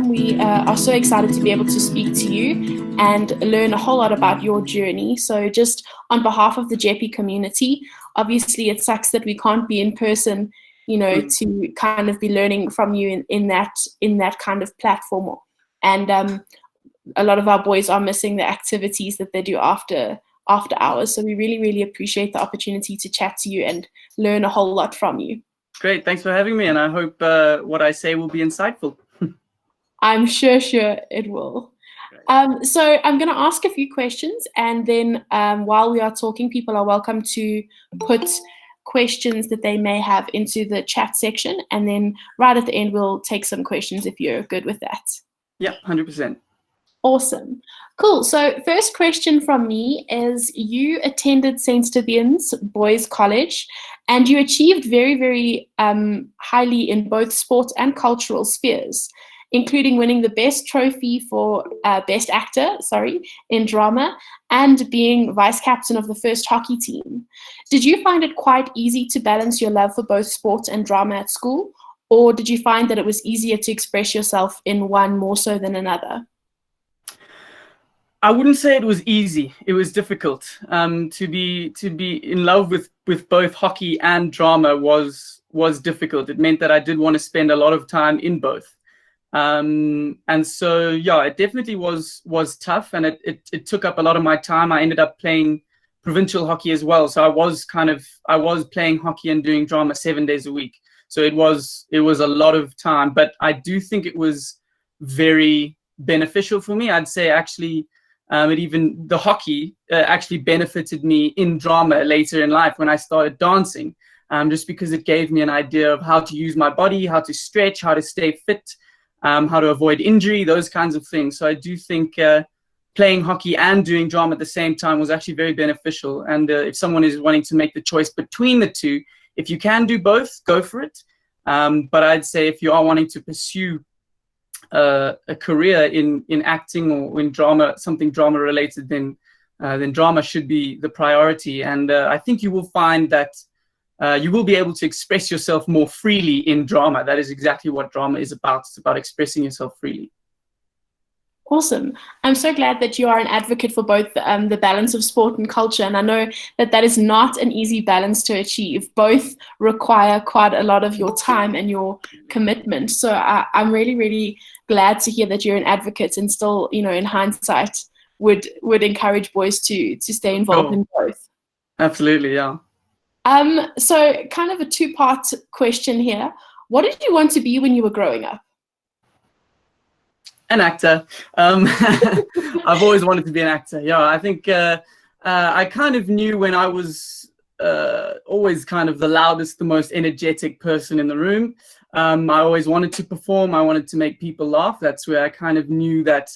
Tatham. We are so excited to be able to speak to you and learn a whole lot about your journey. So just on behalf of the Jeppe community, obviously it sucks that we can't be in person, to kind of be learning from you in that kind of platform. And a lot of our boys are missing the activities that they do after hours. So we really, really appreciate the opportunity to chat to you and learn a whole lot from you. Great. Thanks for having me. And I hope what I say will be insightful. I'm sure it will. So I'm going to ask a few questions, and then while we are talking, people are welcome to put questions that they may have into the chat section. And then right at the end, we'll take some questions if you're good with that. Yeah, 100%. Awesome. Cool. So first question from me is, you attended St. Stephen's Boys College and you achieved very, very highly in both sport and cultural spheres, including winning the best trophy for best actor, in drama, and being vice captain of the first hockey team. Did you find it quite easy to balance your love for both sport and drama at school? Or did you find that it was easier to express yourself in one more so than another? I wouldn't say it was easy. It was difficult. To be in love with both hockey and drama was difficult. It meant that I did want to spend a lot of time in both. And so, yeah, it definitely was tough, and it took up a lot of my time. I ended up playing provincial hockey as well. So I was playing hockey and doing drama 7 days a week. So it was a lot of time, but I do think it was very beneficial for me. I'd say actually, even the hockey actually benefited me in drama later in life when I started dancing, just because it gave me an idea of how to use my body, how to stretch, how to stay fit, how to avoid injury, those kinds of things. So I do think playing hockey and doing drama at the same time was actually very beneficial. And if someone is wanting to make the choice between the two, if you can do both, go for it. But I'd say if you are wanting to pursue a career in acting or in drama, something drama related, then drama should be the priority. And I think you will find that you will be able to express yourself more freely in drama. That is exactly what drama is about. It's about expressing yourself freely. Awesome. I'm so glad that you are an advocate for both the balance of sport and culture. And I know that is not an easy balance to achieve. Both require quite a lot of your time and your commitment. So I'm really, really glad to hear that you're an advocate and still, in hindsight, would encourage boys to stay involved in both. Absolutely, yeah. So kind of a two-part question here. What did you want to be when you were growing up? An actor. I've always wanted to be an actor. Yeah, I think I kind of knew when I was always kind of the loudest, the most energetic person in the room. I always wanted to perform. I wanted to make people laugh. That's where I kind of knew that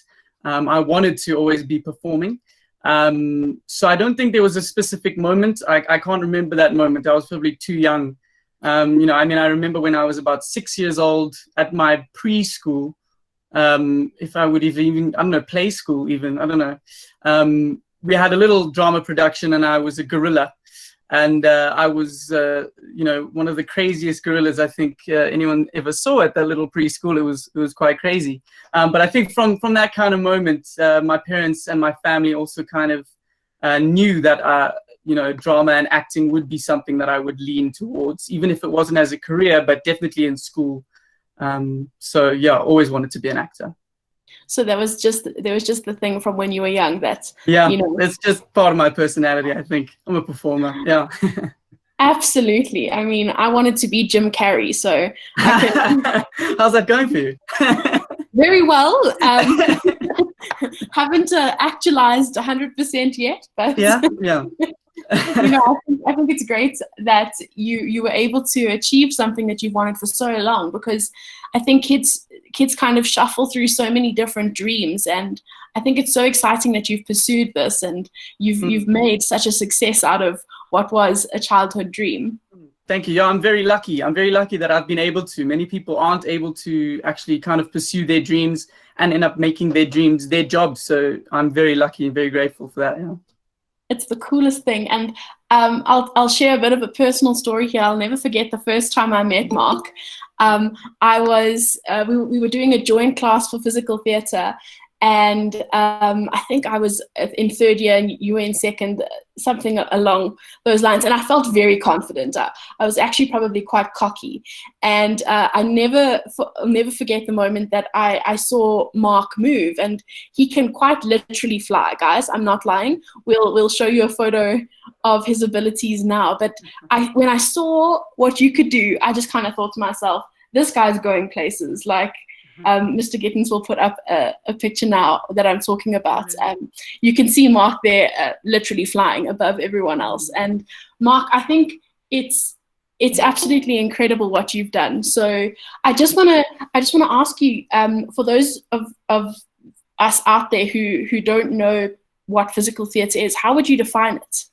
I wanted to always be performing. So I don't think there was a specific moment. I can't remember that moment. I was probably too young. I remember when I was about 6 years old at my preschool. If I would even, I don't know, play school even, I don't know. We had a little drama production and I was a gorilla. And I was, one of the craziest gorillas I think anyone ever saw at that little preschool. It was quite crazy. But I think from that kind of moment, my parents and my family also kind of knew that, drama and acting would be something that I would lean towards, even if it wasn't as a career, but definitely in school. So yeah, always wanted to be an actor. So there was just the thing from when you were young that, it's just part of my personality. I think I'm a performer. Yeah. Absolutely. I mean, I wanted to be Jim Carrey, so how's that going for you? Very well. Haven't actualized 100% yet, but yeah. I think it's great that you were able to achieve something that you've wanted for so long, because I think kids kind of shuffle through so many different dreams, and I think it's so exciting that you've pursued this and you've made such a success out of what was a childhood dream. Thank you. Yeah, I'm very lucky. I'm very lucky that I've been able to. Many people aren't able to actually kind of pursue their dreams and end up making their dreams their job. So I'm very lucky and very grateful for that. Yeah. It's the coolest thing. And I'll share a bit of a personal story here. I'll never forget the first time I met Mark. We were doing a joint class for physical theatre, and I think I was in third year and you were in second, something along those lines. And I felt very confident. I was actually probably quite cocky. And I'll never forget the moment that I saw Mark move. And he can quite literally fly, guys. I'm not lying. We'll show you a photo of his abilities now. But when I saw what you could do, I just kind of thought to myself, this guy's going places. Like, Mr. Gittins will put up a picture now that I'm talking about. You can see Mark there literally flying above everyone else. And Mark, I think it's absolutely incredible what you've done. So I just want to ask you, for those of us out there who don't know what physical theatre is, how would you define it?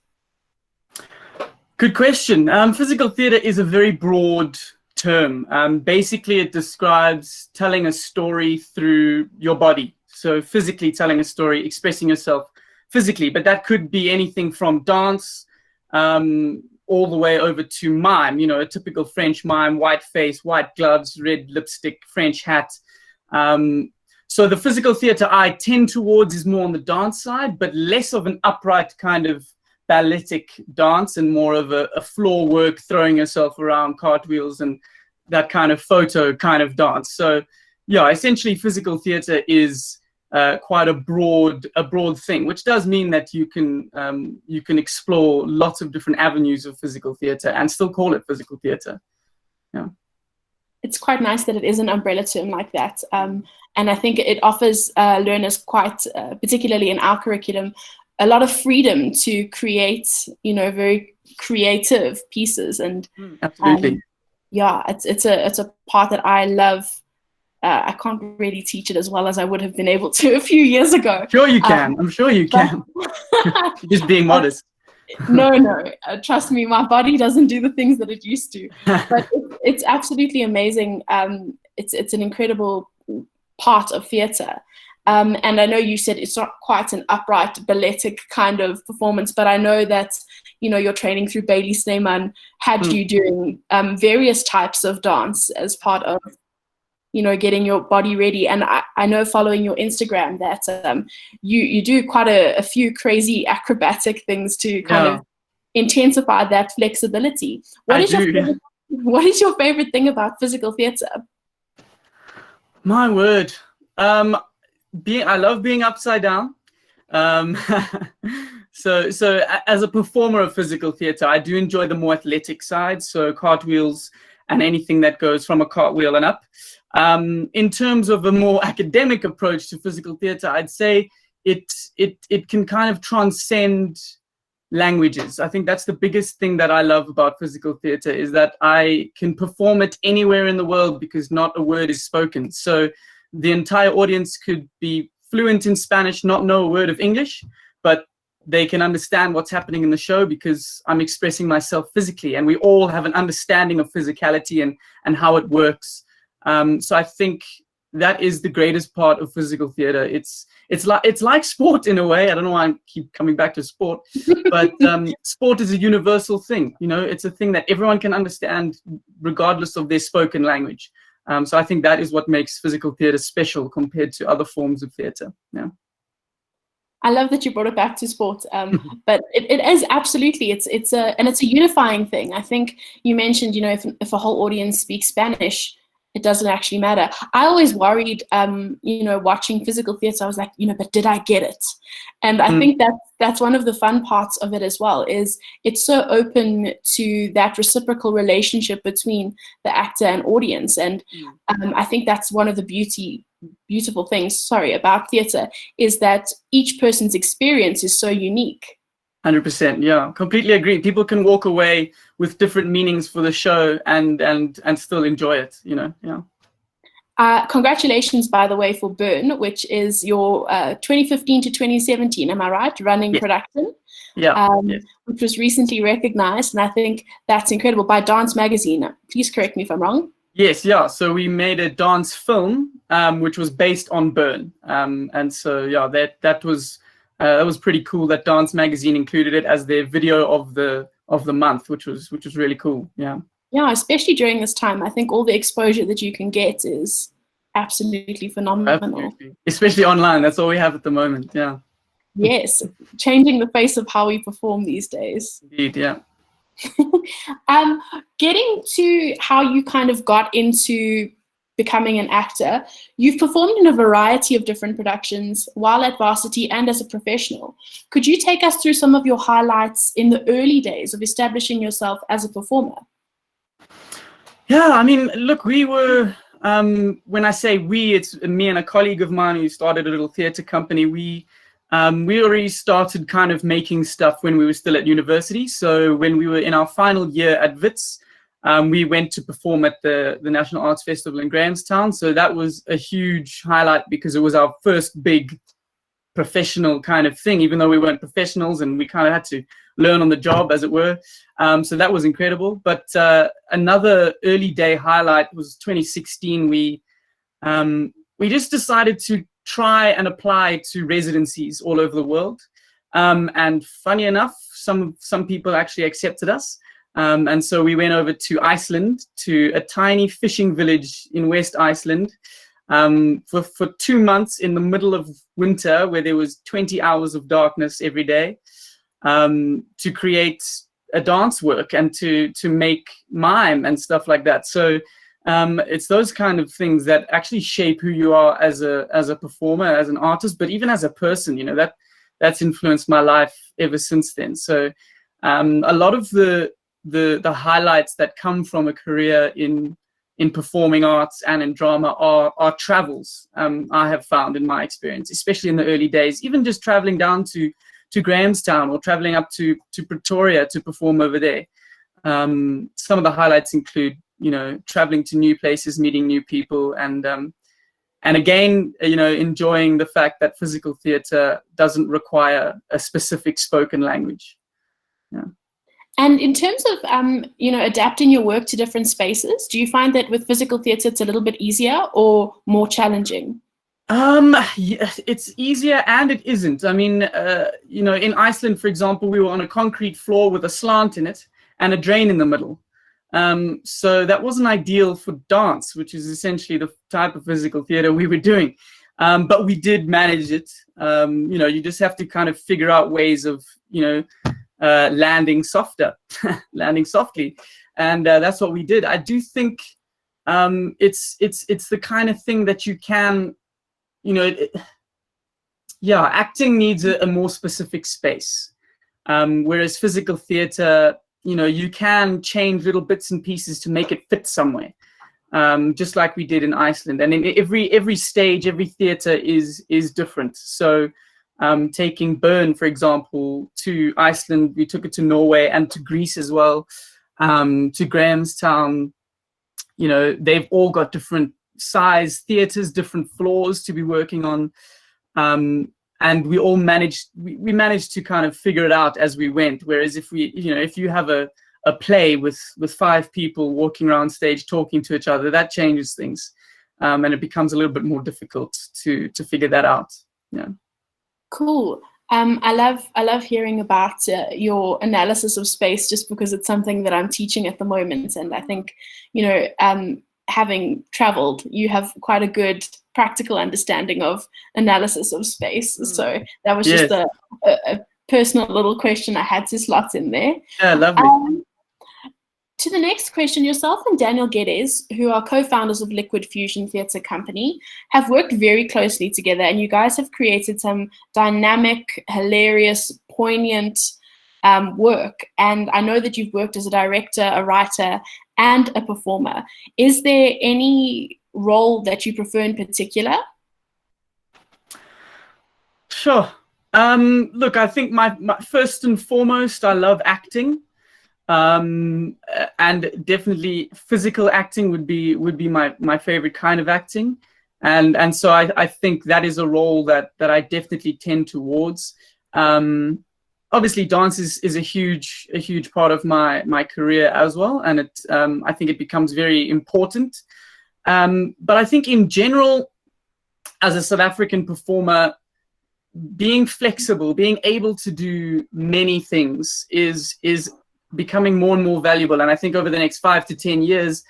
Good question. Physical theatre is a very broad term. Basically, it describes telling a story through your body. So physically telling a story, expressing yourself physically, but that could be anything from dance all the way over to mime, a typical French mime, white face, white gloves, red lipstick, French hat. So the physical theatre I tend towards is more on the dance side, but less of an upright kind of balletic dance and more of a floor work, throwing yourself around, cartwheels, and that kind of photo kind of dance. So yeah, essentially physical theatre is quite a broad thing, which does mean that you can explore lots of different avenues of physical theatre and still call it physical theatre. Yeah. It's quite nice that it is an umbrella term like that. And I think it offers learners quite, particularly in our curriculum, a lot of freedom to create, very creative pieces. And absolutely, yeah, it's a part that I love. I can't really teach it as well as I would have been able to a few years ago. Sure you can. I'm sure you can. Just being modest. No, trust me, my body doesn't do the things that it used to. But it's absolutely amazing. It's an incredible part of theatre. And I know you said it's not quite an upright balletic kind of performance, but I know that, your training through Bailey Snyman had you doing various types of dance as part of, getting your body ready. And I know following your Instagram that you do quite a few crazy acrobatic things to kind of intensify that flexibility. What is your favorite thing about physical theatre? My word. I love being upside down. So as a performer of physical theatre, I do enjoy the more athletic side. So cartwheels and anything that goes from a cartwheel and up. In terms of a more academic approach to physical theatre, I'd say it can kind of transcend languages. I think that's the biggest thing that I love about physical theatre, is that I can perform it anywhere in the world because not a word is spoken. So the entire audience could be fluent in Spanish, not know a word of English, but they can understand what's happening in the show because I'm expressing myself physically, and we all have an understanding of physicality and how it works. So I think that is the greatest part of physical theatre. It's like sport in a way. I don't know why I keep coming back to sport, but sport is a universal thing. It's a thing that everyone can understand regardless of their spoken language. So I think that is what makes physical theatre special compared to other forms of theatre. Yeah. I love that you brought it back to sport, but it is absolutely, it's a unifying thing. I think you mentioned, if a whole audience speaks Spanish, it doesn't actually matter. I always worried, watching physical theatre, I was like, but did I get it? And I think that's one of the fun parts of it as well, is it's so open to that reciprocal relationship between the actor and audience. And I think that's one of the beautiful things, about theatre, is that each person's experience is so unique. 100%, yeah, completely agree. People can walk away with different meanings for the show and still enjoy it, yeah. Congratulations, by the way, for Burn, which is your 2015 to 2017, am I right, running production? Yeah. Which was recently recognized, and I think that's incredible, by Dance Magazine. Please correct me if I'm wrong. Yes, yeah. So we made a dance film, which was based on Burn, and so yeah, that was pretty cool. That Dance Magazine included it as their video of the month, which was really cool. Yeah. Yeah, especially during this time, I think all the exposure that you can get is absolutely phenomenal. Absolutely. Especially online. That's all we have at the moment. Yeah. Yes, changing the face of how we perform these days. Indeed. Yeah. um, Getting to how you kind of got into becoming an actor, you've performed in a variety of different productions while at varsity and as a professional. Could you take us through some of your highlights in the early days of establishing yourself as a performer? Yeah, I mean, look, we were, when I say we, it's me and a colleague of mine who started a little theatre company. We already started kind of making stuff when we were still at university. So when we were in our final year at Wits, we went to perform at the National Arts Festival in Grahamstown. So that was a huge highlight because it was our first big professional kind of thing, even though we weren't professionals and we kind of had to learn on the job, as it were. So that was incredible. But another early day highlight was 2016. We just decided to try and apply to residencies all over the world. And funny enough, some people actually accepted us. And so we went over to Iceland, to a tiny fishing village in West Iceland, for 2 months in the middle of winter, where there was 20 hours of darkness every day, to create a dance work and to make mime and stuff like that. So it's those kind of things that actually shape who you are as a performer, as an artist, but even as a person. You know, that's influenced my life ever since then. So a lot of the highlights that come from a career in performing arts and in drama are travels. I have found in my experience, especially in the early days, even just traveling down to Grahamstown or traveling up to Pretoria to perform over there. Some of the highlights include, you know, traveling to new places, meeting new people, and again, you know, enjoying the fact that physical theatre doesn't require a specific spoken language. Yeah. And in terms of, you know, adapting your work to different spaces, do you find that with physical theatre it's a little bit easier or more challenging? Yeah, it's easier and it isn't. I mean, you know, in Iceland, for example, we were on a concrete floor with a slant in it and a drain in the middle. So that wasn't ideal for dance, which is essentially the type of physical theatre we were doing. But we did manage it. You know, you just have to kind of figure out ways of, you know, landing softer, landing softly. And that's what we did. I do think it's the kind of thing that you can, you know, yeah, acting needs a more specific space. Whereas physical theatre, you know, you can change little bits and pieces to make it fit somewhere, just like we did in Iceland. And in every stage, every theatre is different. So taking Bern, for example, to Iceland, we took it to Norway and to Greece as well, to Grahamstown. You know, they've all got different size theatres, different floors to be working on. And we all managed to kind of figure it out as we went. Whereas if you have a play with 5 people walking around stage talking to each other, that changes things. And it becomes a little bit more difficult to figure that out. Yeah. Cool. I love hearing about your analysis of space, just because it's something that I'm teaching at the moment, and I think, you know, having traveled, you have quite a good practical understanding of analysis of space. So that was just a personal little question I had to slot in there. Yeah, lovely. To the next question, yourself and Daniel Geddes, who are co-founders of Liquid Fusion Theatre Company, have worked very closely together, and you guys have created some dynamic, hilarious, poignant work. And I know that you've worked as a director, a writer, and a performer. Is there any role that you prefer in particular? Sure. Look, I think my first and foremost, I love acting. And definitely physical acting would be my favorite kind of acting. And so I think that is a role that I definitely tend towards. Obviously dance is a huge part of my career as well, and I think it becomes very important. But I think in general, as a South African performer, being flexible, being able to do many things is becoming more and more valuable. And I think over the next 5 to 10 years,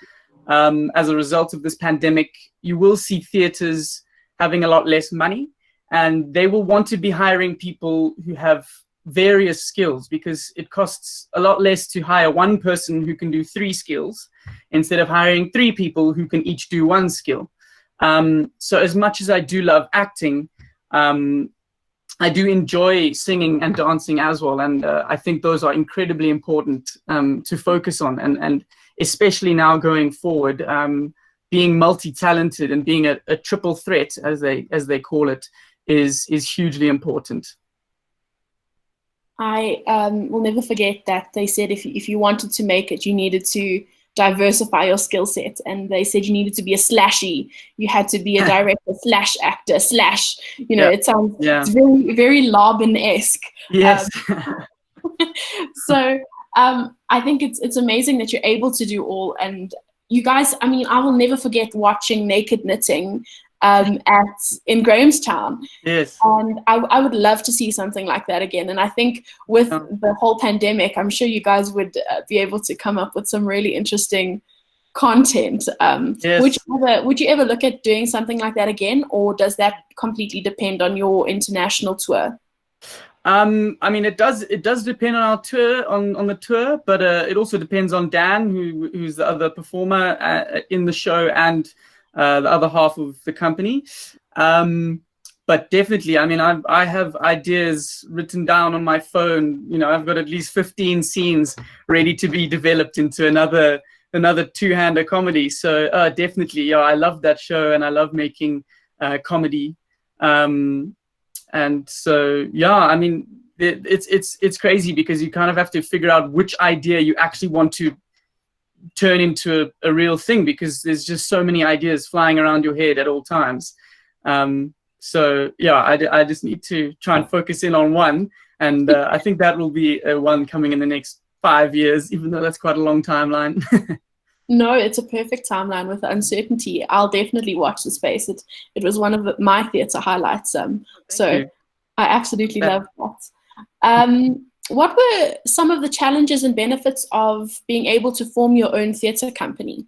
as a result of this pandemic, you will see theaters having a lot less money, and they will want to be hiring people who have various skills, because it costs a lot less to hire one person who can do 3 skills instead of hiring 3 people who can each do 1 skill. So as much as I do love acting, I do enjoy singing and dancing as well, and I think those are incredibly important to focus on, and especially now going forward, being multi-talented and being a triple threat, as they call it, is hugely important. I will never forget that they said if you wanted to make it, you needed to diversify your skill set, and they said you needed to be a slashy. You had to be a director slash actor slash, you know, it sounds it's very, very Laban-esque. Yes. So I think it's amazing that you're able to do all. And you guys, I mean, I will never forget watching Naked Knitting in Grahamstown. Yes. And I would love to see something like that again. And I think with the whole pandemic, I'm sure you guys would be able to come up with some really interesting content. Yes. Would you ever look at doing something like that again, or does that completely depend on your international tour? I mean, it does depend on our tour, on the tour, but it also depends on Dan, who's the other performer in the show, and the other half of the company. But definitely, I mean, I have ideas written down on my phone. You know, I've got at least 15 scenes ready to be developed into another two-hander comedy. So definitely, yeah, I love that show, and I love making comedy. And so, yeah, I mean, it's crazy, because you kind of have to figure out which idea you actually want to turn into a real thing, because there's just so many ideas flying around your head at all times. So yeah, I just need to try and focus in on one, and I think that will be one coming in the next 5 years, even though that's quite a long timeline. No, it's a perfect timeline with the uncertainty. I'll definitely watch the space. It was one of my theatre highlights. So you. I absolutely love that. What were some of the challenges and benefits of being able to form your own theatre company?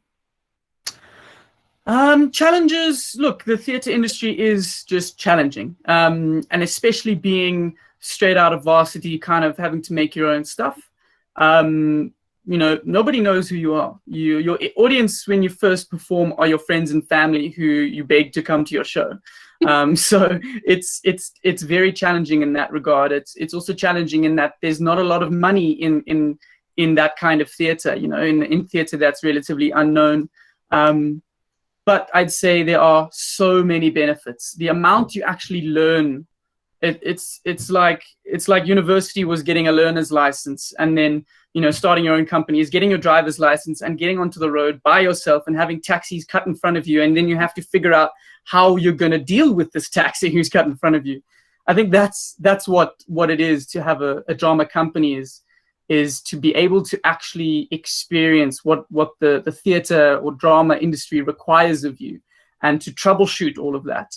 Challenges, look, the theatre industry is just challenging, and especially being straight out of varsity, kind of having to make your own stuff. You know, nobody knows who you are. Your audience when you first perform are your friends and family who you beg to come to your show. So it's very challenging in that regard. It's also challenging in that there's not a lot of money in that kind of theatre, you know, in theatre that's relatively unknown. But I'd say there are so many benefits. The amount you actually learn, it's like university was getting a learner's license, and then, you know, starting your own company is getting your driver's license and getting onto the road by yourself and having taxis cut in front of you, and then you have to figure out how you're going to deal with this taxi who's cut in front of you. I think that's what it is to have a drama company, is to be able to actually experience what the theatre or drama industry requires of you, and to troubleshoot all of that.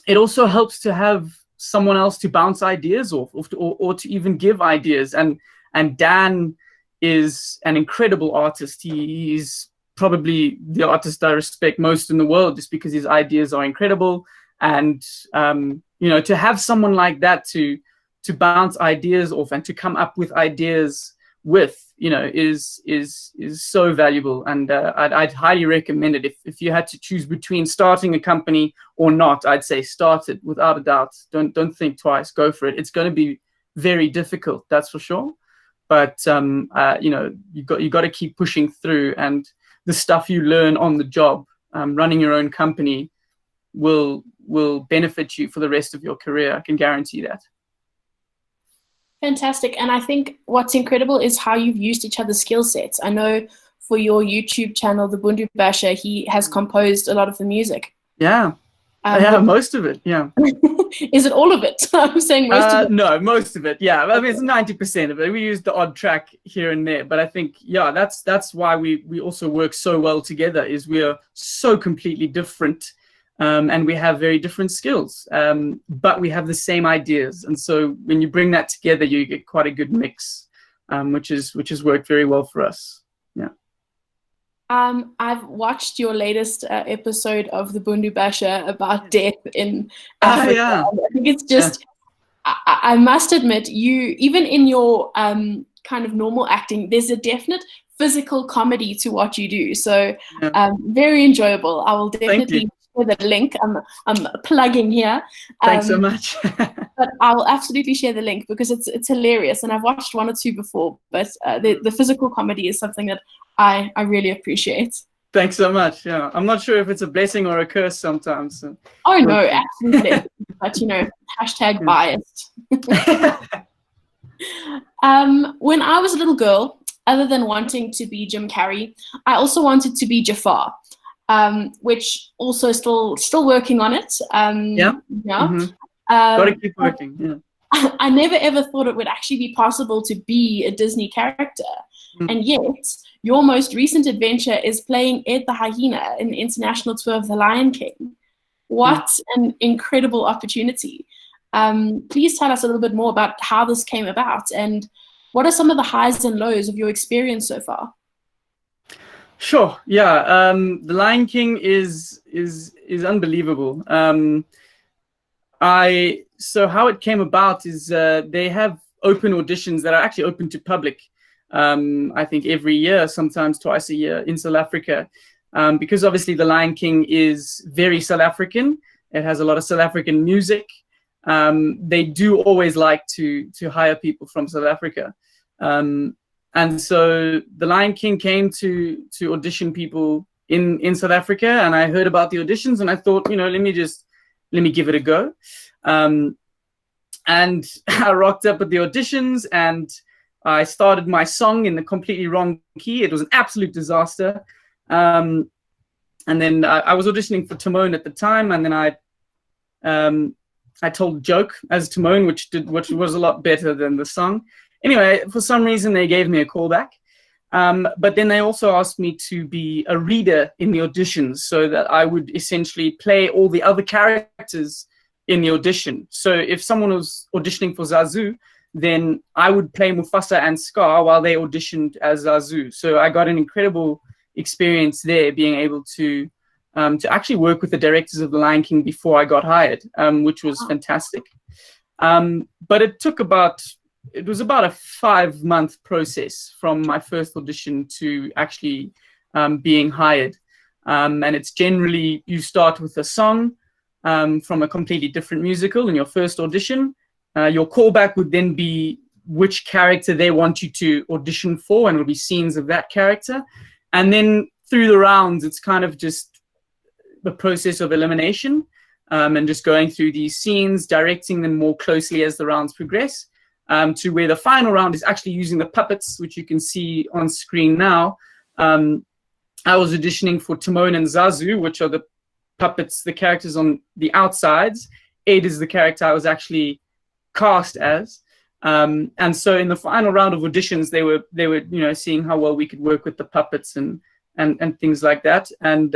It also helps to have someone else to bounce ideas off, or to even give ideas. And Dan is an incredible artist. He's probably the artist I respect most in the world, just because his ideas are incredible. And you know, to have someone like that to bounce ideas off and to come up with ideas with, you know, is so valuable. And I'd highly recommend it. If you had to choose between starting a company or not, I'd say start it without a doubt. Don't think twice. Go for it. It's going to be very difficult, that's for sure. But you know, you got to keep pushing through, and the stuff you learn on the job, running your own company, will benefit you for the rest of your career. I can guarantee that. Fantastic. And I think what's incredible is how you've used each other's skill sets. I know for your YouTube channel, the Bundu Basher, he has composed a lot of the music. Yeah. Yeah, most of it, yeah. Is it all of it? I'm saying most of it. No, most of it, yeah. I mean, it's 90% of it. We use the odd track here and there, but I think, yeah, that's why we also work so well together, is we are so completely different, and we have very different skills, but we have the same ideas. And so when you bring that together, you get quite a good mix which has worked very well for us. Yeah. I've watched your latest episode of the Bundu Basha about death in Ah, Africa. yeah. I think it's just, I must admit, you, even in your kind of normal acting, there's a definite physical comedy to what you do. So very enjoyable. I will definitely share the link. I'm plugging here. Thanks so much. But I will absolutely share the link because it's hilarious. And I've watched one or two before, but the physical comedy is something that I really appreciate. Thanks so much. Yeah, I'm not sure if it's a blessing or a curse sometimes. So. Oh no, absolutely. But hashtag biased. When I was a little girl, other than wanting to be Jim Carrey, I also wanted to be Jafar, which also still working on it. Gotta keep working. Yeah. I never ever thought it would actually be possible to be a Disney character. And yet, your most recent adventure is playing Ed the Hyena in the international tour of The Lion King. What an incredible opportunity. Please tell us a little bit more about how this came about and what are some of the highs and lows of your experience so far? Sure. Yeah. The Lion King is unbelievable. So how it came about is they have open auditions that are actually open to public. I think every year, sometimes twice a year in South Africa, because obviously the Lion King is very South African. It has a lot of South African music. They do always like to hire people from South Africa. And so the Lion King came to audition people in South Africa, and I heard about the auditions and I thought, let me give it a go. And I rocked up at the auditions and I started my song in the completely wrong key. It was an absolute disaster. And then I was auditioning for Timon at the time, and then I told a joke as Timon, which was a lot better than the song. Anyway, for some reason they gave me a callback. But then they also asked me to be a reader in the auditions, so that I would essentially play all the other characters in the audition. So if someone was auditioning for Zazu, then I would play Mufasa and Scar while they auditioned as Zazu. So I got an incredible experience there, being able to actually work with the directors of The Lion King before I got hired, which was fantastic. But it was about a 5-month process from my first audition to actually being hired. And it's generally, you start with a song from a completely different musical in your first audition. Your callback would then be which character they want you to audition for, and it'll be scenes of that character. And then through the rounds, it's kind of just the process of elimination, and just going through these scenes, directing them more closely as the rounds progress, to where the final round is actually using the puppets, which you can see on screen now. I was auditioning for Timon and Zazu, which are the puppets, the characters on the outsides. Ed is the character I was actually cast as. And so in the final round of auditions, they were seeing how well we could work with the puppets and things like that. And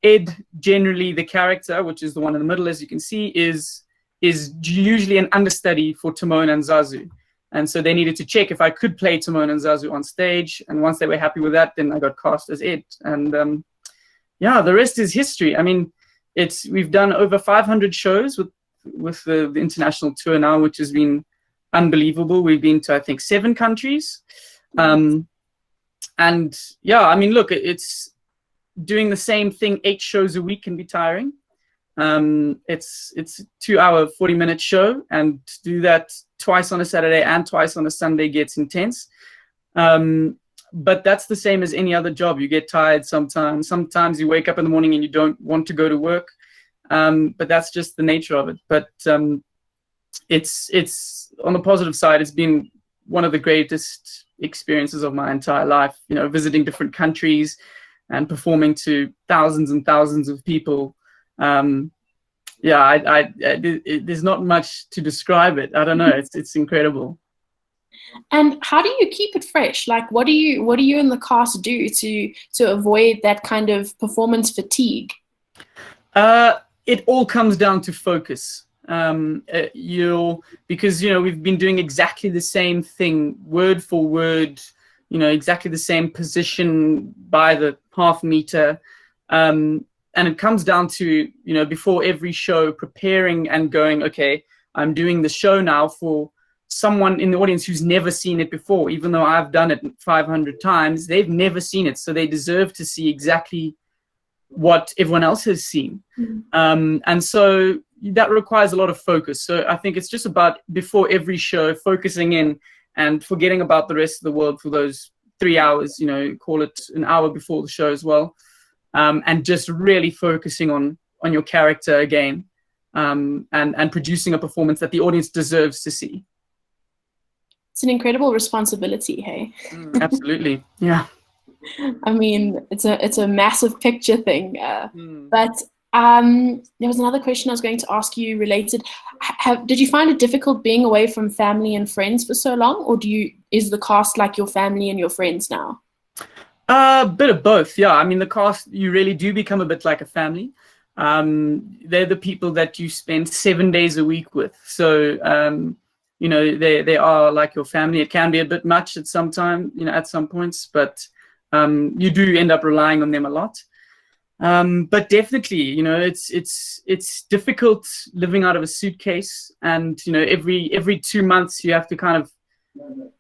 Ed, generally the character, which is the one in the middle, as you can see, is usually an understudy for Timon and Zazu. And so they needed to check if I could play Timon and Zazu on stage. And once they were happy with that, then I got cast as Ed. And the rest is history. I mean, we've done over 500 shows with the international tour now, which has been unbelievable. We've been to, I think, 7 countries. And yeah, I mean, look, it's doing the same thing 8 shows a week can be tiring. It's a 2-hour, 40-minute show, and to do that twice on a Saturday and twice on a Sunday gets intense. But that's the same as any other job. You get tired sometimes. Sometimes you wake up in the morning and you don't want to go to work. But that's just the nature of it. But it's on the positive side, it's been one of the greatest experiences of my entire life, visiting different countries and performing to thousands and thousands of people. There's not much to describe it. I don't know. It's incredible. And how do you keep it fresh? Like, what do you and the cast do to avoid that kind of performance fatigue? It all comes down to focus. Because we've been doing exactly the same thing, word for word, exactly the same position by the half meter. And it comes down to, before every show, preparing and going, okay, I'm doing the show now for someone in the audience who's never seen it before. Even though I've done it 500 times, they've never seen it. So they deserve to see exactly what everyone else has seen. And so that requires a lot of focus. So I think it's just about, before every show, focusing in and forgetting about the rest of the world for those 3 hours, call it an hour before the show as well. And just really focusing on your character again, and producing a performance that the audience deserves to see. It's an incredible responsibility, hey? Absolutely, yeah. I mean, it's a massive picture thing. But there was another question I was going to ask you related. Did you find it difficult being away from family and friends for so long, or is the cast like your family and your friends now? A bit of both, yeah. I mean, the cast, you really do become a bit like a family. They're the people that you spend 7 days a week with. So, they are like your family. It can be a bit much at some time, at some points, but you do end up relying on them a lot. But definitely, it's difficult living out of a suitcase, and every 2 months you have to kind of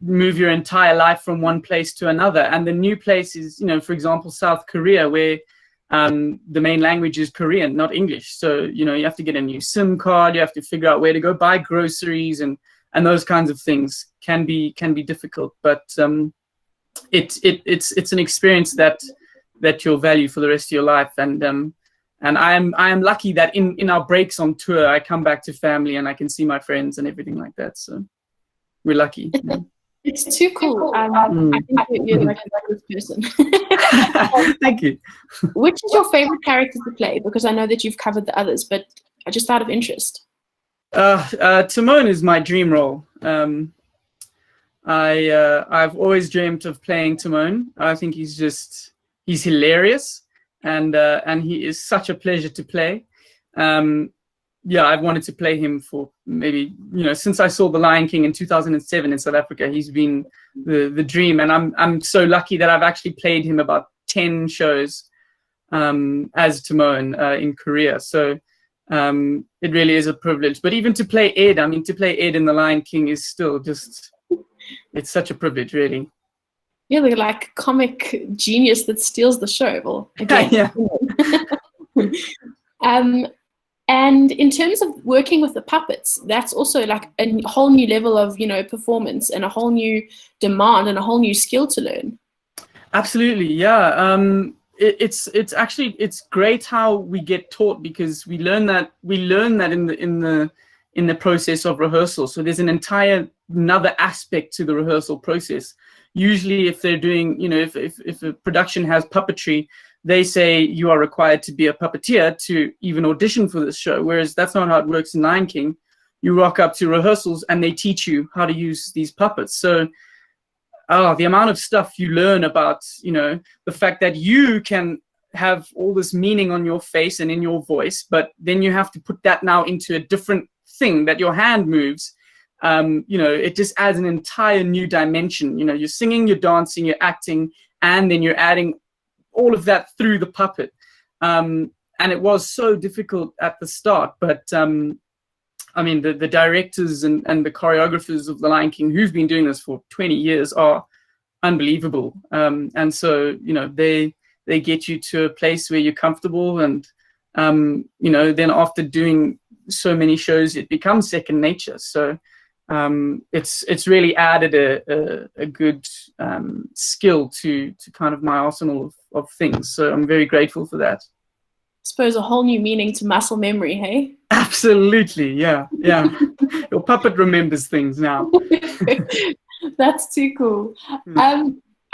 move your entire life from one place to another. And the new place is, for example, South Korea, where the main language is Korean, not English. So you have to get a new SIM card, you have to figure out where to go buy groceries, and those kinds of things can be difficult. But it's an experience that you'll value for the rest of your life. And I am lucky that in our breaks on tour, I come back to family and I can see my friends and everything like that. So we're lucky. It's too cool. I think you're like this person. Thank you. Which is your favorite character to play? Because I know that you've covered the others, but just out of interest. Timon is my dream role. I've always dreamt of playing Timon. I think he's hilarious, and he is such a pleasure to play. I've wanted to play him for maybe, since I saw The Lion King in 2007 in South Africa. He's been the dream, and I'm so lucky that I've actually played him about 10 shows as Timon in Korea. So it really is a privilege. But even to play Ed, to play Ed in The Lion King is still just, it's such a privilege, really. Yeah, they're like comic genius that steals the show. Well, again. Yeah. And in terms of working with the puppets, that's also like a whole new level of, performance, and a whole new demand and a whole new skill to learn. Absolutely, yeah. It's great how we get taught, because we learn that in the process of rehearsal. So there's another aspect to the rehearsal process. Usually, if they're doing, if a production has puppetry, they say you are required to be a puppeteer to even audition for this show. Whereas that's not how it works in Lion King. You rock up to rehearsals and they teach you how to use these puppets. So the amount of stuff you learn about, the fact that you can have all this meaning on your face and in your voice, but then you have to put that now into a different thing that your hand moves. It just adds an entire new dimension. You're singing, you're dancing, you're acting, and then you're adding all of that through the puppet. And it was so difficult at the start, but the directors and the choreographers of The Lion King, who've been doing this for 20 years, are unbelievable. And so, they get you to a place where you're comfortable, and, then after doing so many shows, it becomes second nature. So it's really added a good skill to kind of my arsenal of things. So I'm very grateful for that. I suppose a whole new meaning to muscle memory, hey? Absolutely, yeah. Your puppet remembers things now. That's too cool.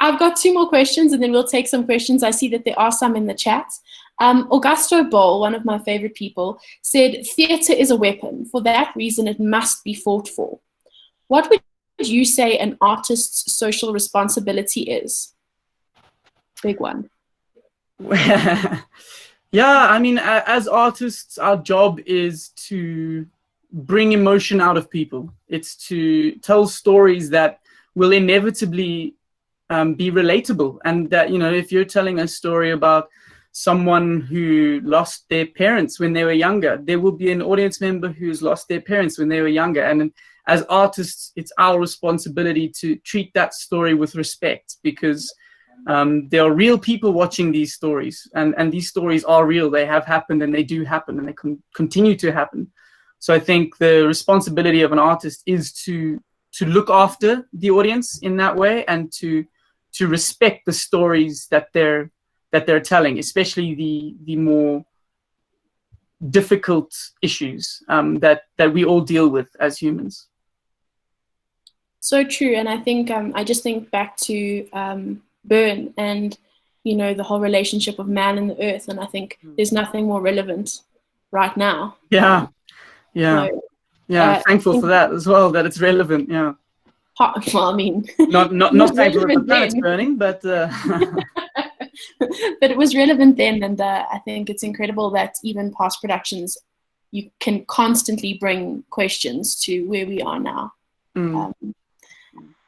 I've got 2 more questions, and then we'll take some questions. I see that there are some in the chat. Augusto Boll, one of my favorite people, said, theatre is a weapon. For that reason, it must be fought for. What would you say an artist's social responsibility is? Big one. Yeah, as artists, our job is to bring emotion out of people. It's to tell stories that will inevitably be relatable. And that, you know, if you're telling a story about someone who lost their parents when they were younger, there will be an audience member who's lost their parents when they were younger. And as artists, it's our responsibility to treat that story with respect, because there are real people watching these stories, and these stories are real. They have happened, and they do happen, and they continue to happen. So I think the responsibility of an artist is to look after the audience in that way, and to respect the stories that they're telling, especially the more difficult issues that we all deal with as humans. So true. And I think I just think back to Burn and, you know, the whole relationship of man and the earth. And I think there's nothing more relevant right now. Yeah. So, thankful for that as well, that it's relevant. Yeah. Well, I mean, not thankful that the planet's burning, but but it was relevant then. And I think it's incredible that even past productions, you can constantly bring questions to where we are now.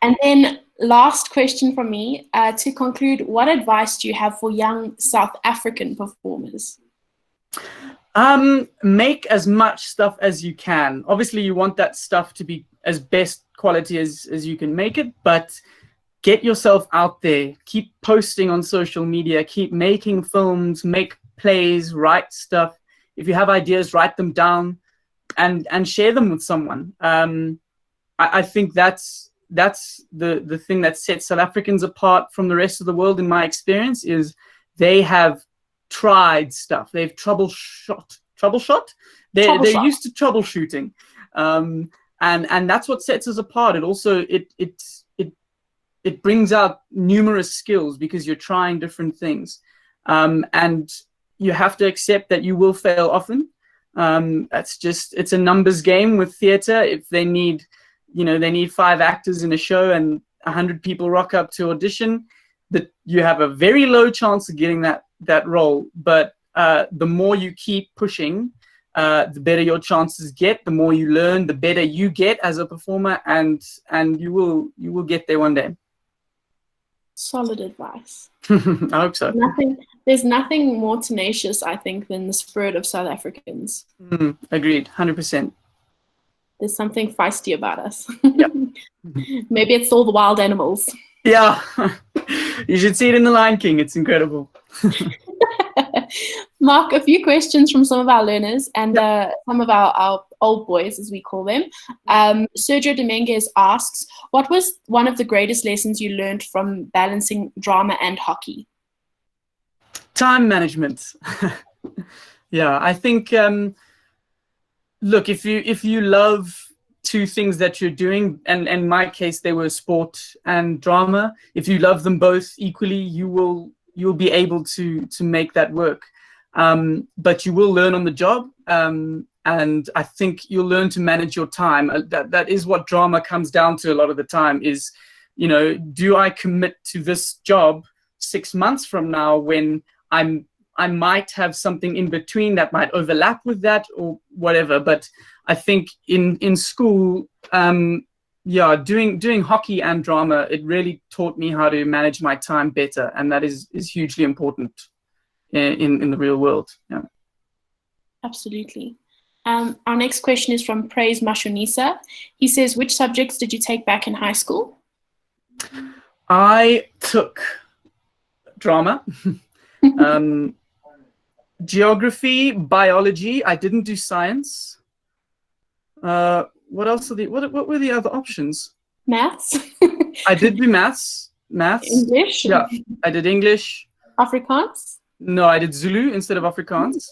And then last question from me, to conclude, what advice do you have for young South African performers? Make as much stuff as you can. Obviously, you want that stuff to be as best quality as you can make it, but get yourself out there. Keep posting on social media. Keep making films, make plays, write stuff. If you have ideas, write them down and share them with someone. I think that's the thing that sets South Africans apart from the rest of the world, in my experience, is they have tried stuff. They've troubleshot. They're used to troubleshooting, and that's what sets us apart. It also it brings out numerous skills because you're trying different things, and you have to accept that you will fail often. It's a numbers game with theatre. If they need 5 actors in a show and 100 people rock up to audition, that you have a very low chance of getting that role. But the more you keep pushing, the better your chances get. The more you learn, the better you get as a performer, and you will get there one day. Solid advice. I hope so. There's nothing more tenacious, I think, than the spirit of South Africans. Agreed, 100%. There's something feisty about us. Yep. Maybe it's all the wild animals. Yeah. You should see it in The Lion King. It's incredible. Mark, a few questions from some of our learners and some of our old boys, as we call them. Sergio Dominguez asks, what was one of the greatest lessons you learned from balancing drama and hockey? Time management. Yeah, I think, look, if you love two things that you're doing, and in my case, they were sport and drama, if you love them both equally, you'll be able to make that work. But you will learn on the job, and I think you'll learn to manage your time. That is what drama comes down to a lot of the time is, do I commit to this job 6 months from now when I might have something in between that might overlap with that or whatever. But I think in school, doing hockey and drama, it really taught me how to manage my time better, and that is hugely important in the real world. Yeah, absolutely. Our next question is from Praise Mashonisa. He says, which subjects did you take back in high school? I took drama, geography, biology. I didn't do science. What else what were the other options? Maths. I did do maths. English. Yeah, I did English. Afrikaans. No, I did Zulu instead of Afrikaans.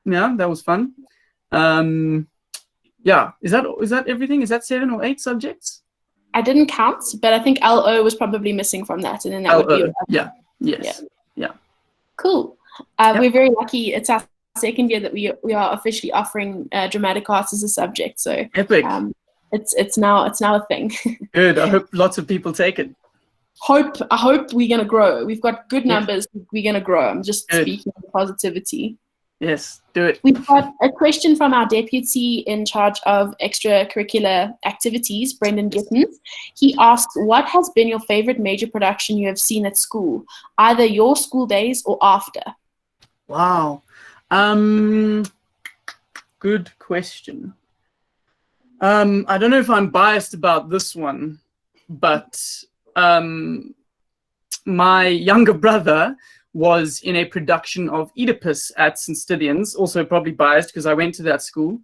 Yeah, that was fun. Yeah, is that everything? Is that 7 or 8 subjects? I didn't count, but I think LO was probably missing from that, and then that would be yeah. Cool. We're very lucky. It's our second year that we are officially offering dramatic arts as a subject. So epic. It's now a thing. Good. I hope lots of people take it. I hope we're gonna grow. We've got good numbers. We're gonna grow. I'm just speaking of positivity. Yes, do it. We've got a question from our deputy in charge of extracurricular activities, Brendan Gittins. He asks, what has been your favorite major production you have seen at school, either your school days or after? Wow. Good question. I don't know if I'm biased about this one, but my younger brother was in a production of Oedipus at St. Stithians, also probably biased because I went to that school.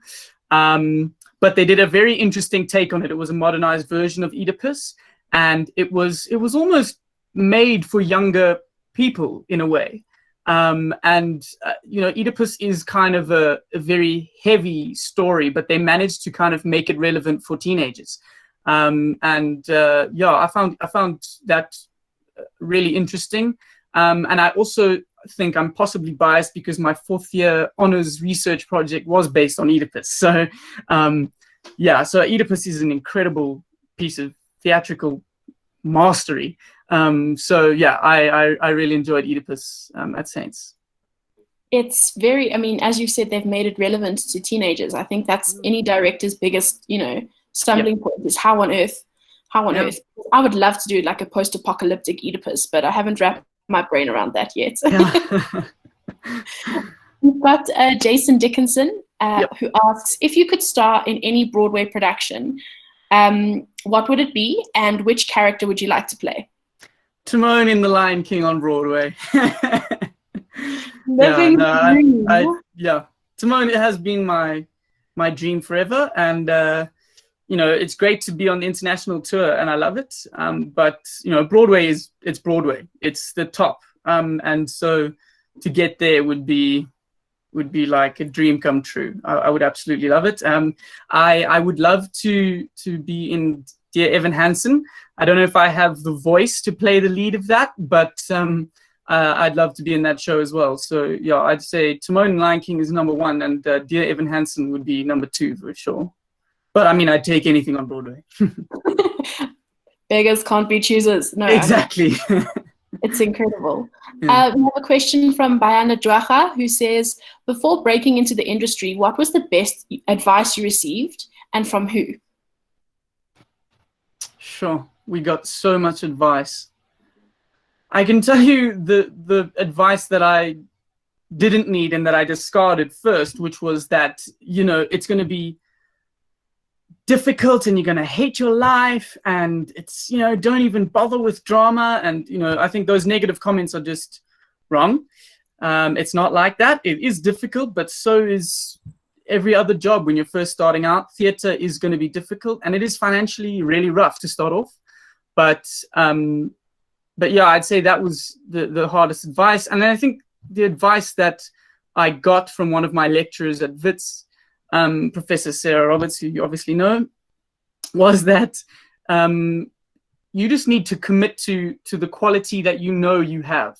But they did a very interesting take on it. It was a modernized version of Oedipus, and it was almost made for younger people in a way. Oedipus is kind of a very heavy story, but they managed to kind of make it relevant for teenagers. I found that really interesting. And I also think I'm possibly biased because my 4th year honors research project was based on Oedipus. So so Oedipus is an incredible piece of theatrical mastery. I really enjoyed Oedipus at Saints. It's very, I mean, as you said, they've made it relevant to teenagers. I think that's any director's biggest, stumbling point is how on earth. I would love to do like a post-apocalyptic Oedipus, but I haven't wrapped my brain around that yet. We've got Jason Dickinson, who asks, if you could star in any Broadway production, what would it be and which character would you like to play? Timon in The Lion King on Broadway. Timon, it has been my dream forever, and it's great to be on the international tour, and I love it. But Broadway it's Broadway. It's the top, and so to get there would be like a dream come true. I would absolutely love it. I would love to be in Dear Evan Hansen. I don't know if I have the voice to play the lead of that, but I'd love to be in that show as well. So I'd say Timon and Lion King is number 1, and Dear Evan Hansen would be number 2 for sure. But I mean, I'd take anything on Broadway. Beggars can't be choosers. No, exactly. It's incredible. Yeah. We have a question from Bayana Dwacha, who says, before breaking into the industry, what was the best advice you received and from who? Sure. We got so much advice. I can tell you the advice that I didn't need and that I discarded first, which was that, it's going to be difficult and you're going to hate your life, and it's, don't even bother with drama. And, I think those negative comments are just wrong. It's not like that. It is difficult, but so is every other job when you're first starting out. Theatre is going to be difficult, and it is financially really rough to start off. But I'd say that was the hardest advice. And then I think the advice that I got from one of my lecturers at Wits, Professor Sarah Roberts, who you obviously know, was that you just need to commit to the quality that you have,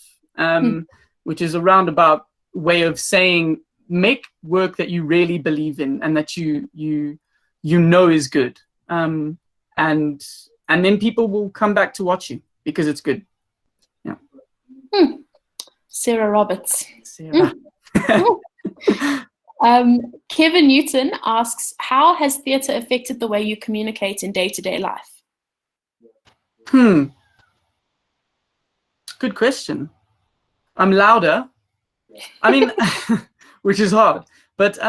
which is a roundabout way of saying make work that you really believe in and that you is good, and then people will come back to watch you because it's good. Sarah Roberts. Sarah. Kevin Newton asks, how has theatre affected the way you communicate in day-to-day life? Good question. I'm louder. I mean, which is hard. But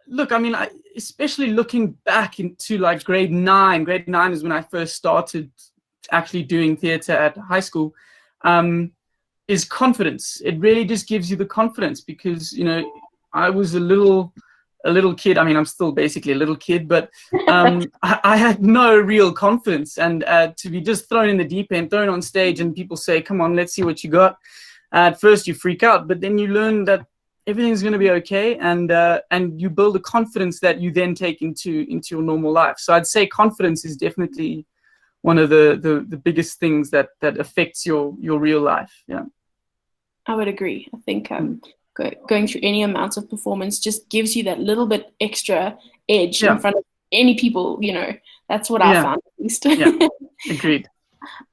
look, I mean, especially looking back into like grade 9 is when I first started actually doing theatre at high school, is confidence. It really just gives you the confidence because, I was a little kid. I mean, I'm still basically a little kid, but I had no real confidence. And to be just thrown in the deep end, thrown on stage, and people say, come on, let's see what you got. At first, you freak out, but then you learn that everything's going to be okay, and you build a confidence that you then take into your normal life. So I'd say confidence is definitely one of the biggest things that affects your real life. Yeah, I would agree. I think going through any amount of performance just gives you that little bit extra edge in front of any people. That's what I found at least. Yeah, agreed.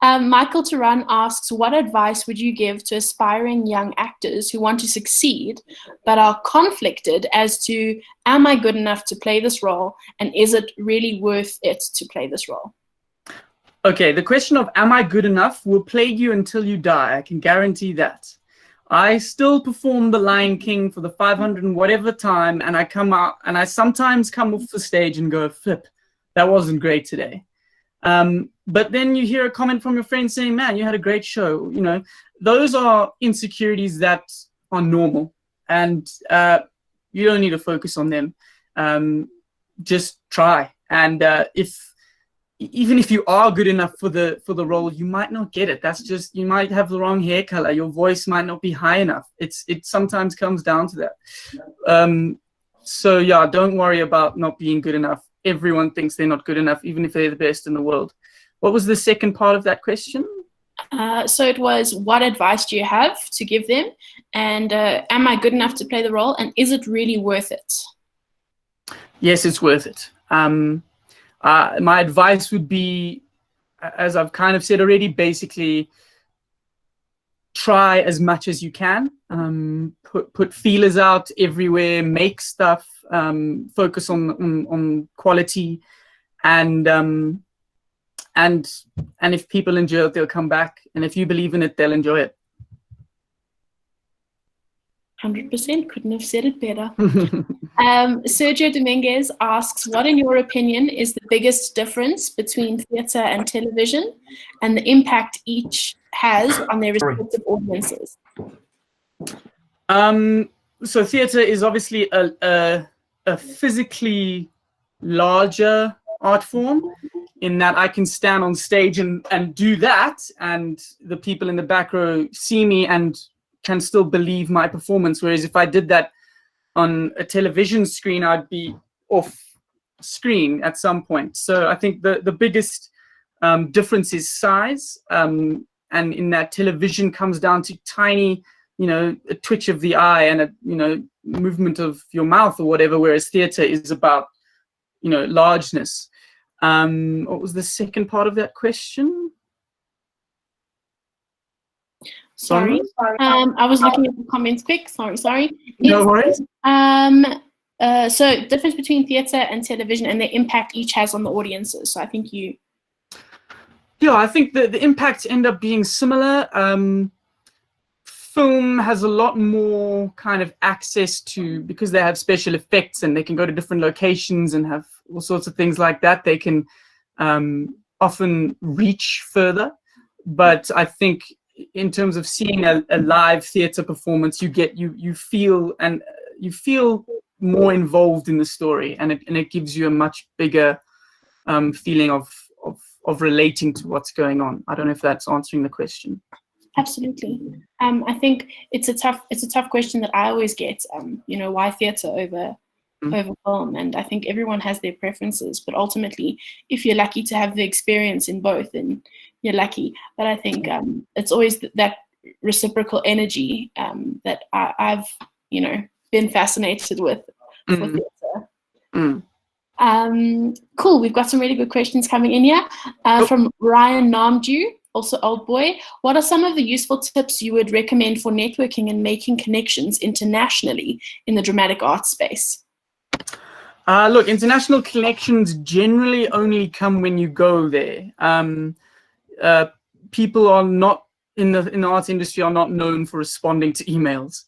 Michael Turan asks, what advice would you give to aspiring young actors who want to succeed but are conflicted as to, am I good enough to play this role, and is it really worth it to play this role? Okay, the question of am I good enough will plague you until you die. I can guarantee that. I still perform The Lion King for the 500 and whatever time, and I come out and I sometimes come off the stage and go, flip, that wasn't great today. But then you hear a comment from your friend saying, man, you had a great show. You know, those are insecurities that are normal, and you don't need to focus on them. Just try. And even if you are good enough for the role, you might not get it. That's just, you might have the wrong hair color. Your voice might not be high enough. It sometimes comes down to that. So yeah, don't worry about not being good enough. Everyone thinks they're not good enough, even if they're the best in the world. What was the second part of that question? So it was, what advice do you have to give them? And am I good enough to play the role? And is it really worth it? Yes, it's worth it. My advice would be, as I've kind of said already, basically try as much as you can. Put feelers out everywhere, make stuff, focus on quality, and if people enjoy it, they'll come back. And if you believe in it, they'll enjoy it. 100%, couldn't have said it better. Sergio Dominguez asks, what in your opinion is the biggest difference between theatre and television, and the impact each has on their respective audiences? So theatre is obviously a physically larger art form, in that I can stand on stage and do that, and the people in the back row see me and can still believe my performance. Whereas if I did that on a television screen, I'd be off screen at some point. So I think the biggest difference is size, and in that, television comes down to tiny, a twitch of the eye and a movement of your mouth or whatever, whereas theatre is about largeness. What was the second part of that question? Sorry. I was looking at the comments quick. Sorry. No worries. So difference between theatre and television and the impact each has on the audiences. So I think you... Yeah, I think the impacts end up being similar. Film has a lot more kind of access to, because they have special effects and they can go to different locations and have all sorts of things like that. They can often reach further. But I think in terms of seeing a live theatre performance, you feel more involved in the story, and it gives you a much bigger feeling of relating to what's going on. I don't know if that's answering the question. Absolutely. I think it's a tough question that I always get. Why theatre over film? And I think everyone has their preferences, but ultimately, if you're lucky to have the experience in both, then you're lucky. But I think it's always that reciprocal energy that I've been fascinated with for theatre. Cool. We've got some really good questions coming in here from Ryan Namju, also Old Boy. What are some of the useful tips you would recommend for networking and making connections internationally in the dramatic arts space? Look, international connections generally only come when you go there. People are not in the arts industry are not known for responding to emails.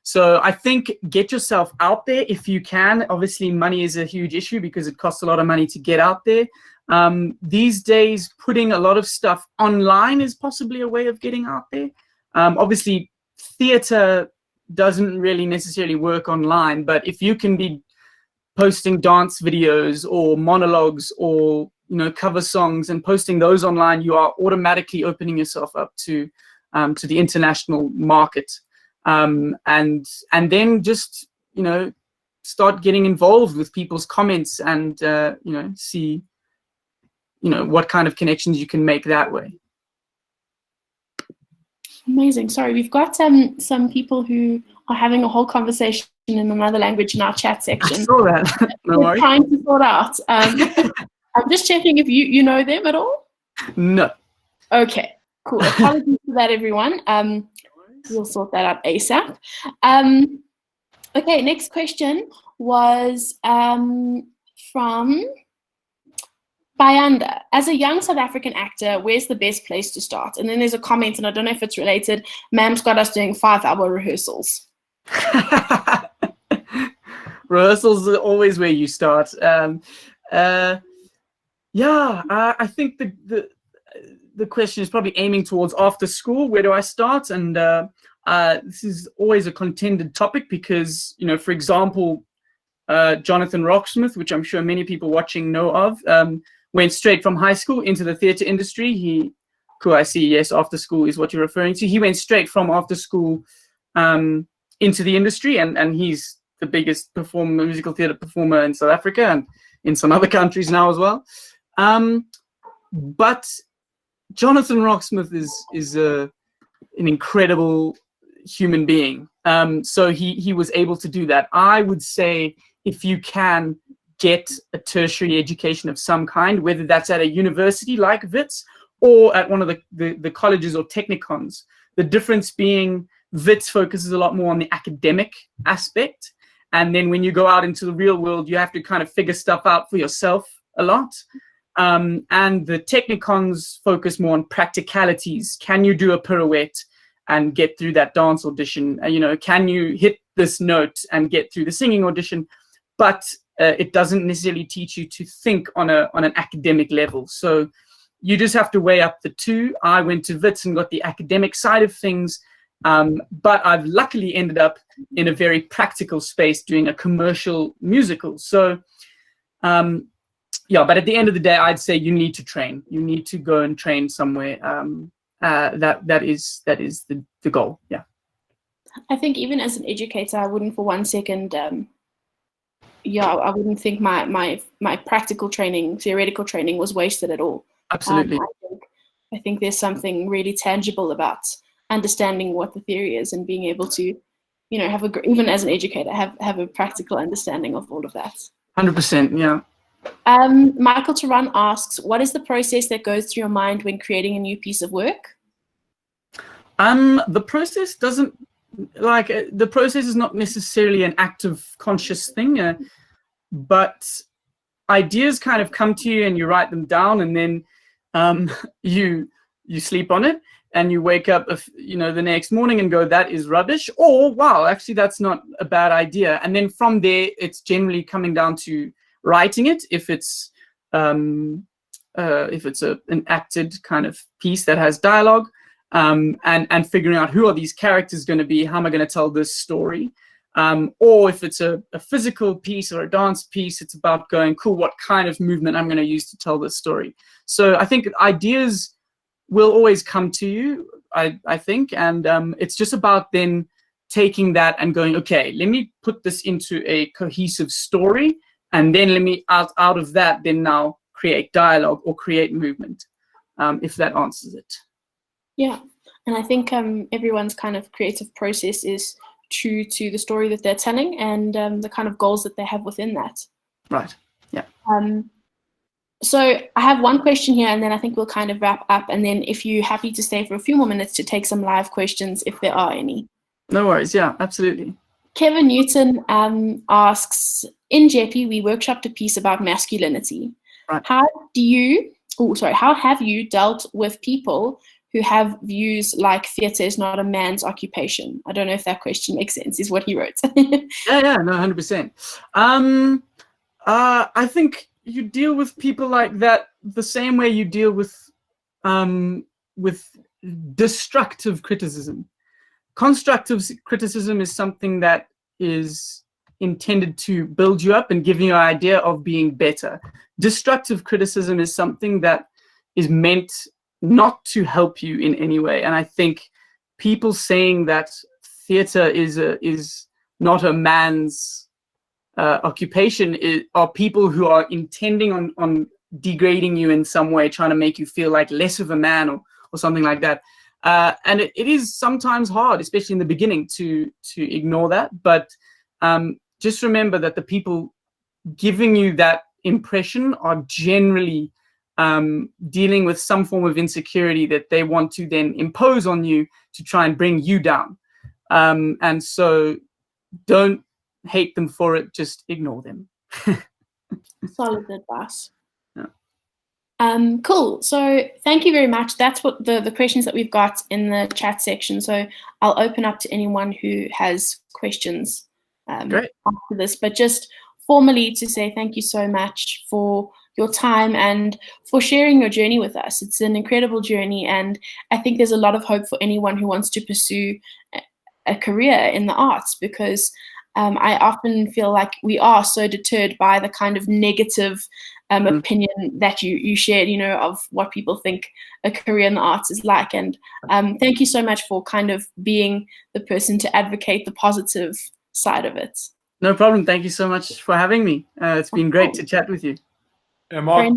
So I think get yourself out there if you can. Obviously, money is a huge issue because it costs a lot of money to get out there. These days, putting a lot of stuff online is possibly a way of getting out there. Obviously, theatre doesn't really necessarily work online, but if you can be posting dance videos or monologues or cover songs and posting those online, you are automatically opening yourself up to the international market. And then just start getting involved with people's comments and see what kind of connections you can make that way. Amazing. Sorry, we've got some people who are having a whole conversation in another language in our chat section. I saw that. No worries. Trying to sort out. I'm just checking if you know them at all. No. Okay, cool. Apologies for that, everyone. We'll sort that out ASAP. Okay, next question was from Bayanda. As a young South African actor, where's the best place to start? And then there's a comment, and I don't know if it's related. Mam's got us doing 5-hour rehearsals. Rehearsals are always where you start. I think the question is probably aiming towards after school. Where do I start? And this is always a contended topic because, you know, for example, Jonathan Rocksmith, which I'm sure many people watching know of, went straight from high school into the theatre industry. Cool, I see, yes, after school is what you're referring to. He went straight from after school into the industry, and he's the biggest musical theatre performer in South Africa and in some other countries now as well. But Jonathan Rocksmith is an incredible human being. So he was able to do that. I would say if you can get a tertiary education of some kind, whether that's at a university like WITS or at one of the colleges or technicons, the difference being WITS focuses a lot more on the academic aspect. And then when you go out into the real world, you have to kind of figure stuff out for yourself a lot. And the technicons focus more on practicalities. Can you do a pirouette and get through that dance audition? You know, can you hit this note and get through the singing audition? But it doesn't necessarily teach you to think on an academic level. So you just have to weigh up the two. I went to WITS and got the academic side of things, but I've luckily ended up in a very practical space doing a commercial musical. So but at the end of the day, I'd say you need to train. You need to go and train somewhere. That is the goal. Yeah. I think even as an educator, I wouldn't for one second, I wouldn't think my practical training, theoretical training was wasted at all. Absolutely. I think there's something really tangible about understanding what the theory is and being able to, you know, even as an educator, have a practical understanding of all of that. 100%, yeah. Michael Turan asks, what is the process that goes through your mind when creating a new piece of work? The process the process is not necessarily an active conscious thing, but ideas kind of come to you and you write them down, and then you sleep on it and you wake up, the next morning and go, that is rubbish, or wow, actually that's not a bad idea. And then from there, it's generally coming down to writing it, if it's an acted kind of piece that has dialogue, and figuring out who are these characters going to be, how am I going to tell this story, or if it's a physical piece or a dance piece, it's about going, cool, what kind of movement I'm going to use to tell this story. So I think ideas will always come to you, I think, and it's just about then taking that and going, okay, let me put this into a cohesive story, and then let me out of that then now create dialogue or create movement, if that answers it. Yeah, and I think everyone's kind of creative process is true to the story that they're telling and the kind of goals that they have within that. Right, yeah. So I have one question here, and then I think we'll kind of wrap up, and then if you're happy to stay for a few more minutes to take some live questions, if there are any. No worries, yeah, absolutely. Kevin Newton asks, in Jeppe, we workshopped a piece about masculinity. Right. How have you dealt with people who have views like theatre is not a man's occupation? I don't know if that question makes sense, is what he wrote. Yeah, no, 100%. I think you deal with people like that the same way you deal with destructive criticism. Constructive criticism is something that is intended to build you up and give you an idea of being better. Destructive criticism is something that is meant not to help you in any way. And I think people saying that theatre is not a man's occupation are people who are intending on degrading you in some way, trying to make you feel like less of a man or something like that. And it is sometimes hard, especially in the beginning, to ignore that. But just remember that the people giving you that impression are generally dealing with some form of insecurity that they want to then impose on you to try and bring you down. And so don't hate them for it, just ignore them. Solid advice. Yeah. Cool. So thank you very much. That's what the questions that we've got in the chat section. So I'll open up to anyone who has questions Great. after this, but just formally to say thank you so much for your time and for sharing your journey with us. It's an incredible journey, and I think there's a lot of hope for anyone who wants to pursue a career in the arts, because I often feel like we are so deterred by the kind of negative opinion that you shared, you know, of what people think a career in the arts is like. And thank you so much for kind of being the person to advocate the positive side of it. No problem. Thank you so much for having me. It's been great to chat with you. Mark,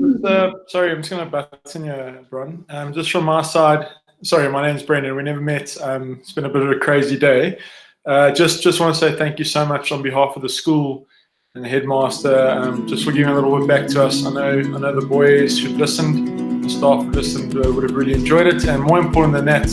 sorry, I'm just going to butt in here, Bron. Just from my side, sorry, my name's Brendan. We never met. It's been a bit of a crazy day. Just want to say thank you so much on behalf of the school and the headmaster, just for giving a little bit back to us. I know the boys who've listened, the staff who listened, would have really enjoyed it. And more important than that,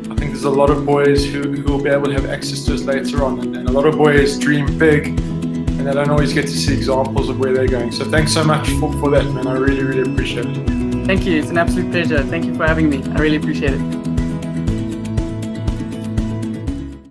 I think there's a lot of boys who will be able to have access to us later on. And a lot of boys dream big, and they don't always get to see examples of where they're going. So thanks so much for that, man. I really, really appreciate it. Thank you. It's an absolute pleasure. Thank you for having me. I really appreciate it.